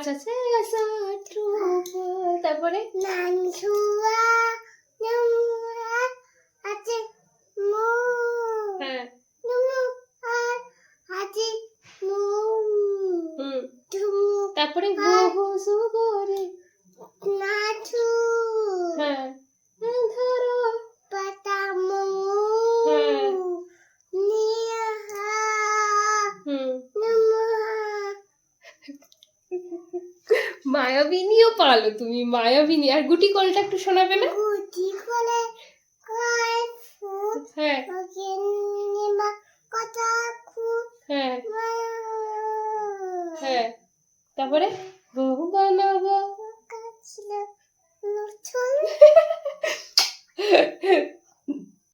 আছে তারপরে হ্যাঁ তারপরে হ্যাঁ ধরো মায়াবিনীও পারলো তুমি, মায়াবিনী। আর গুটি কলটা একটু শোনাবে না? হ্যাঁ হ্যাঁ হ্যাঁ তারপরে